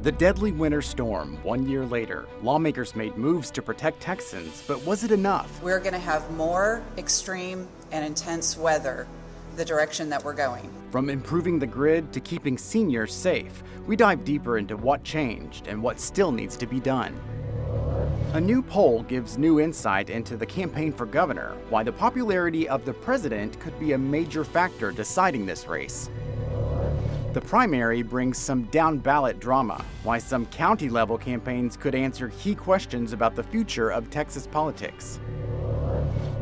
The deadly winter storm, 1 year later, lawmakers made moves to protect Texans, but was it enough? We're going to have more extreme and intense weather, the direction that we're going. From improving the grid to keeping seniors safe, we dive deeper into what changed and what still needs to be done. A new poll gives new insight into the campaign for governor, why the popularity of the president could be a major factor deciding this race. The primary brings some down-ballot drama, why some county-level campaigns could answer key questions about the future of Texas politics.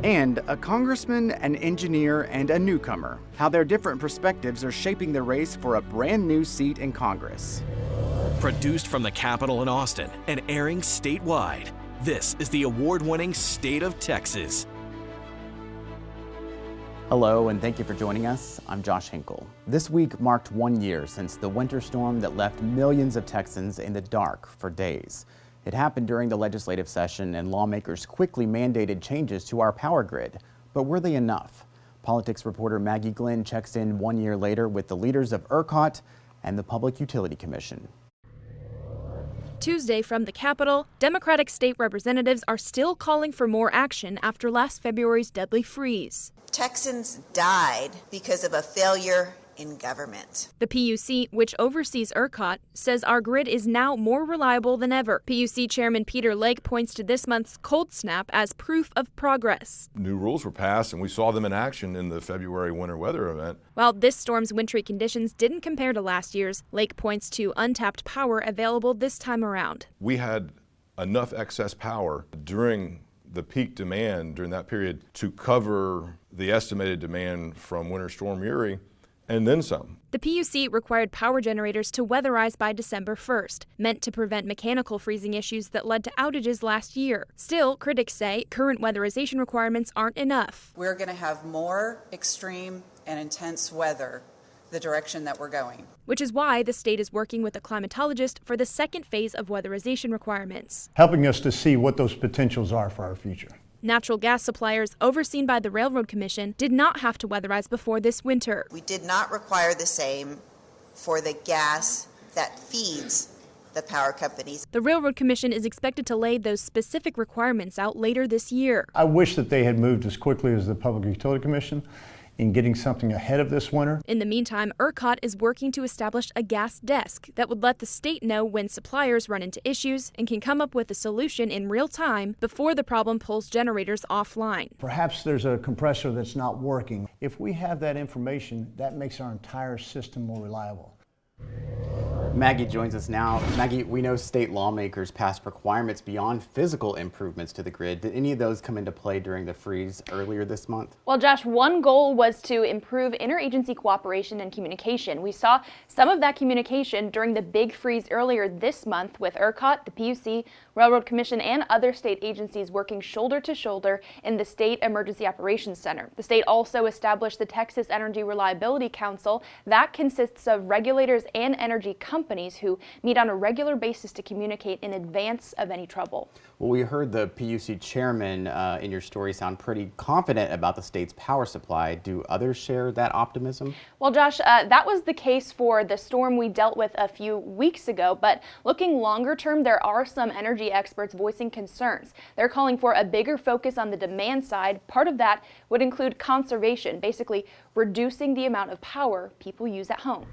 And a congressman, an engineer, and a newcomer, how their different perspectives are shaping the race for a brand new seat in Congress. Produced from the Capitol in Austin and airing statewide, this is the award-winning State of Texas. Hello, and thank you for joining us. I'm Josh Hinkle. This week marked 1 year since the winter storm that left millions of Texans in the dark for days. It happened during the legislative session, and lawmakers quickly mandated changes to our power grid. But were they enough? Politics reporter Maggie Glenn checks in 1 year later with the leaders of ERCOT and the Public Utility Commission. Tuesday from the Capitol, Democratic state representatives are still calling for more action after last February's deadly freeze. Texans died because of a failure in government. The PUC, which oversees ERCOT, says our grid is now more reliable than ever. PUC Chairman Peter Lake points to this month's cold snap as proof of progress. New rules were passed, and we saw them in action in the February winter weather event. While this storm's wintry conditions didn't compare to last year's, Lake points to untapped power available this time around. We had enough excess power during the peak demand during that period to cover the estimated demand from Winter Storm Uri, and then some. The PUC required power generators to weatherize by December 1st, meant to prevent mechanical freezing issues that led to outages last year. Still, critics say current weatherization requirements aren't enough. We're going to have more extreme and intense weather, the direction that we're going. Which is why the state is working with a climatologist for the second phase of weatherization requirements, helping us to see what those potentials are for our future. Natural gas suppliers, overseen by the Railroad Commission, did not have to weatherize before this winter. We did not require the same for the gas that feeds the power companies. The Railroad Commission is expected to lay those specific requirements out later this year. I wish that they had moved as quickly as the Public Utility Commission in getting something ahead of this winter. In the meantime, ERCOT is working to establish a gas desk that would let the state know when suppliers run into issues and can come up with a solution in real time before the problem pulls generators offline. Perhaps there's a compressor that's not working. If we have that information, that makes our entire system more reliable. Maggie joins us now. Maggie, we know state lawmakers passed requirements beyond physical improvements to the grid. Did any of those come into play during the freeze earlier this month? Well, Josh, one goal was to improve interagency cooperation and communication. We saw some of that communication during the big freeze earlier this month with ERCOT, the PUC, Railroad Commission, and other state agencies working shoulder to shoulder in the State Emergency Operations Center. The state also established the Texas Energy Reliability Council. That consists of regulators and energy companies who meet on a regular basis to communicate in advance of any trouble. Well, we heard the PUC chairman in your story sound pretty confident about the state's power supply. Do others share that optimism? Well, Josh, that was the case for the storm we dealt with a few weeks ago, but looking longer term, there are some energy experts voicing concerns. They're calling for a bigger focus on the demand side. Part of that would include conservation, basically reducing the amount of power people use at home.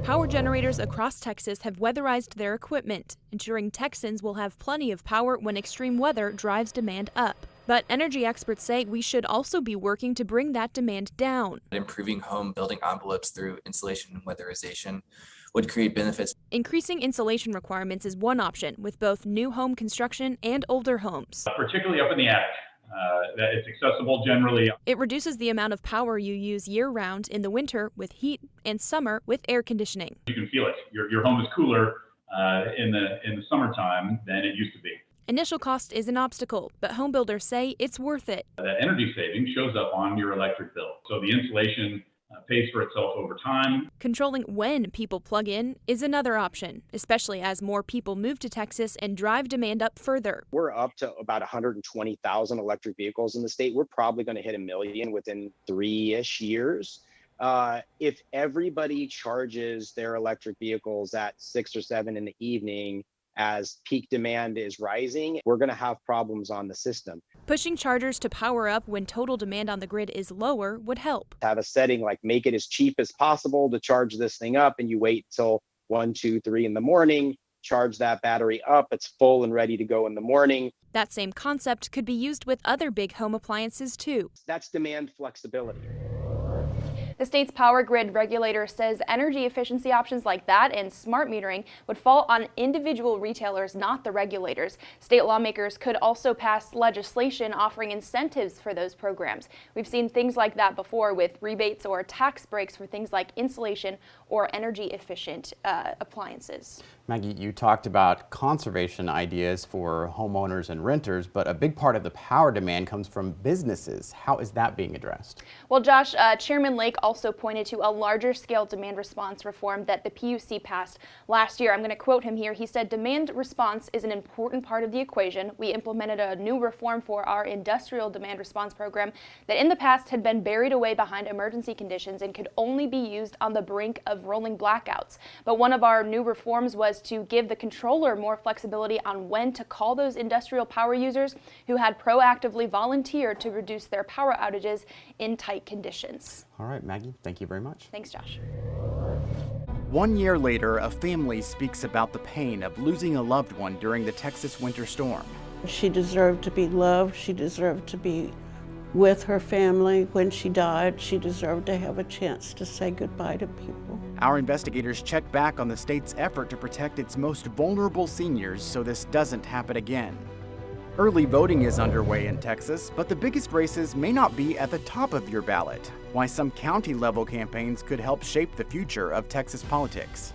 Power generators across Texas have weatherized their equipment, ensuring Texans will have plenty of power when extreme weather drives demand up. But energy experts say we should also be working to bring that demand down. Improving home building envelopes through insulation and weatherization would create benefits. Increasing insulation requirements is one option with both new home construction and older homes. Particularly up in the attic. That it's accessible generally. It reduces the amount of power you use year-round in the winter with heat and summer with air conditioning. You can feel it. Your home is cooler in the summertime than it used to be. Initial cost is an obstacle, but home builders say it's worth it. That energy saving shows up on your electric bill. So the insulation pays for itself over time. Controlling when people plug in is another option, especially as more people move to Texas and drive demand up further. We're up to about 120,000 electric vehicles in the state. We're probably going to hit 1 million within 3-ish years. If everybody charges their electric vehicles at 6 or 7 in the evening as peak demand is rising, we're going to have problems on the system. Pushing chargers to power up when total demand on the grid is lower would help. Have a setting like make it as cheap as possible to charge this thing up, and you wait till 1, 2, 3 in the morning, charge that battery up, it's full and ready to go in the morning. That same concept could be used with other big home appliances too. That's demand flexibility. The state's power grid regulator says energy efficiency options like that and smart metering would fall on individual retailers, not the regulators. State lawmakers could also pass legislation offering incentives for those programs. We've seen things like that before with rebates or tax breaks for things like insulation or energy efficient appliances. Maggie, you talked about conservation ideas for homeowners and renters, but a big part of the power demand comes from businesses. How is that being addressed? Well, Josh, Chairman Lake also pointed to a larger scale demand response reform that the PUC passed last year. I'm going to quote him here. He said, "Demand response is an important part of the equation. We implemented a new reform for our industrial demand response program that in the past had been buried away behind emergency conditions and could only be used on the brink of rolling blackouts. But one of our new reforms was to give the controller more flexibility on when to call those industrial power users who had proactively volunteered to reduce their power outages in tight conditions." All right, Maggie, thank you very much. Thanks, Josh. 1 year later, a family speaks about the pain of losing a loved one during the Texas winter storm. She deserved to be loved. She deserved to be with her family. When she died, she deserved to have a chance to say goodbye to people. Our investigators check back on the state's effort to protect its most vulnerable seniors so this doesn't happen again. Early voting is underway in Texas, but the biggest races may not be at the top of your ballot. Why some county-level campaigns could help shape the future of Texas politics.